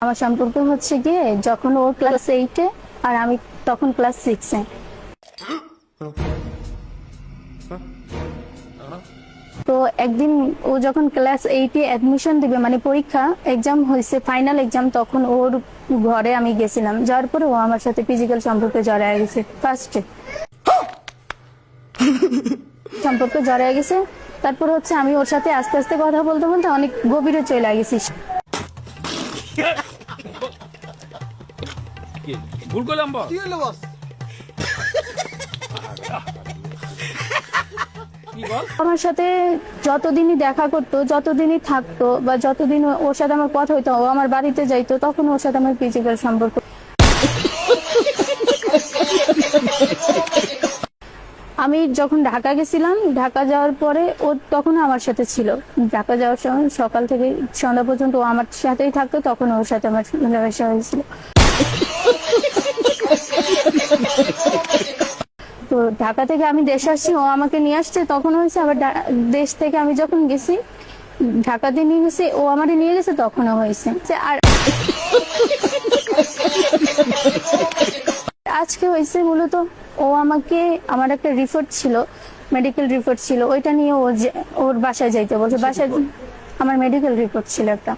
আমার সম্পর্ক হচ্ছে গিয়ে যখন ও ক্লাস 8-এ আর আমি তখন ক্লাস 6-এ। তো একদিন ও যখন ক্লাস 8-এ অ্যাডমিশন দিবে, মানে পরীক্ষা এক্সাম হয়েছে, ফাইনাল এক্সাম, তখন ওর ঘরে আমি গেছিলাম। যাওয়ার পরে ও আমার সাথে ফিজিক্যাল সম্পর্কে জড়ায় গেছে। ফার্স্টে সম্পর্কে জড়ায় গেছে, তারপর হচ্ছে আমি ওর সাথে আস্তে আস্তে কথা বলতে বলতে অনেক গভীরে চলে গেছি। ভুল করলাম বস। কি হলো বস? কি বল? আমার সাথে যতদিনই দেখা করতো, যতদিনই থাকতো, বা যতদিন ওর সাথে আমার কথা হইতো, ও আমার বাড়িতে যাইতো, তখন ওর সাথে আমার ফিজিক্যাল সম্পর্ক। আমি যখন ঢাকা গেছিলাম, ঢাকা যাওয়ার পরে ও তখন আমার সাথে ছিল। ঢাকা যাওয়ার সময় সকাল থেকে সন্ধ্যা পর্যন্ত ও আমার সাথেই থাকতো, তখন ওর সাথে আমার মেলামেশা হয়েছিল। তো ঢাকা থেকে আমি দেশে আসছি, ও আমাকে নিয়ে আসছে, তখন হয়েছে। আবার দেশ থেকে আমি যখন গেছি, ঢাকাতে নিয়ে গেছি, ও আমারে নিয়ে গেছে, তখনও হয়েছে। আর আজকে হয়েছে মূলত ও আমাকে, আমার একটা রিপোর্ট ছিল, মেডিকেল রিপোর্ট ছিল, ওইটা নিয়ে ওর বাসায় যাইতে বলছে। বাসায় আমার মেডিকেল রিপোর্ট ছিল একটা,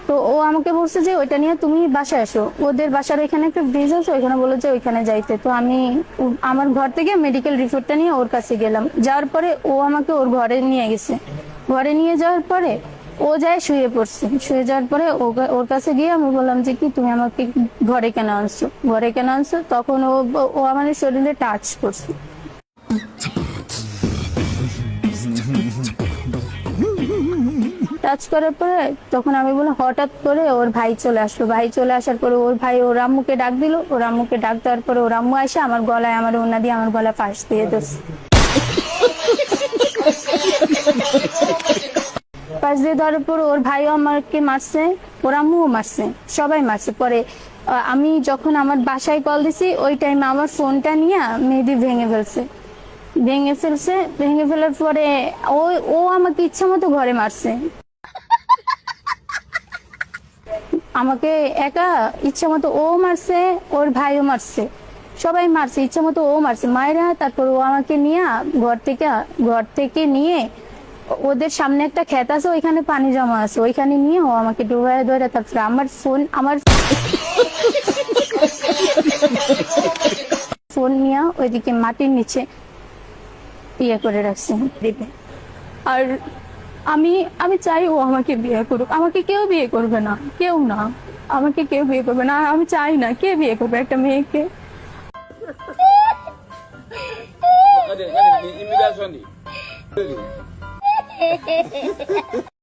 তো ও আমাকে বলছে যে ওইটা নিয়ে তুমি বাসায় আসো। ওদের বাসার ওইখানে একটা ব্রিজ আছে, ওইখানে বলে যে ওইখানে যাইতে। তো আমি আমার ঘর থেকে মেডিকেল রিপোর্টটা নিয়ে ওর কাছে গেলাম। যাওয়ার পরে ও আমাকে ওর ঘরে নিয়ে গেছে। ঘরে নিয়ে যাওয়ার পরে ও যায় শুয়ে পড়ছে। শুয়ে যাওয়ার পরে ওর কাছে গিয়ে আমি বললাম যে কি তুমি আমাকে ঘরে কেন আনছো, ঘরে কেন আনছো? তখন ও আমার শরীরে টাচ করছে। টাচ করার পরে তখন আমি বললাম, হঠাৎ করে ওর ভাই চলে আসলো। ভাই চলে আসার পরে ওর ভাই ওর আম্মুকে ডাক দিল। ওর আম্মুকে ডাক দেওয়ার পরে ওর আম্মু এসে আমার গলায়, আমার ওড়না দিয়ে আমার গলায় ফাঁস দিয়ে দিচ্ছে। ফাঁস দিয়ে ধরার পর ওর ভাইও আমাকে মারছে, ওর আম্মুও মারছে, সবাই মারছে। পরে আমি যখন আমার বাসায় কল দিছি, ওই টাইমে আমার ফোনটা নিয়ে মেহেদি ভেঙে ফেলার পরে ও আমাকে ইচ্ছা মতো ঘরে মারছে। আমাকে একা ইচ্ছা মতো ও মারছে, ওর ভাইও মারছে, সবাই মারছে, ইচ্ছা মতো ও মারছে মায়েরা। তারপর ও আমাকে নিয়ে ঘর থেকে নিয়ে ওদের সামনে একটা ক্ষেত আছে, ওইখানে পানি জমা আছে, ওইখানে নিয়ে ও আমাকে ডুবায় ধরে, তারপর আমার ফোন নিয়ে ওইদিকে মাটির নিচে ইয়ে করে রাখছে দিবে। আর আমি চাই ও আমাকে বিয়ে করুক। আমাকে কেউ বিয়ে করবে না, কেউ না, আমাকে কেউ বিয়ে করবে না। আমি চাই না, কে বিয়ে করবে একটা মেয়েকে? ইমিগ্রেশন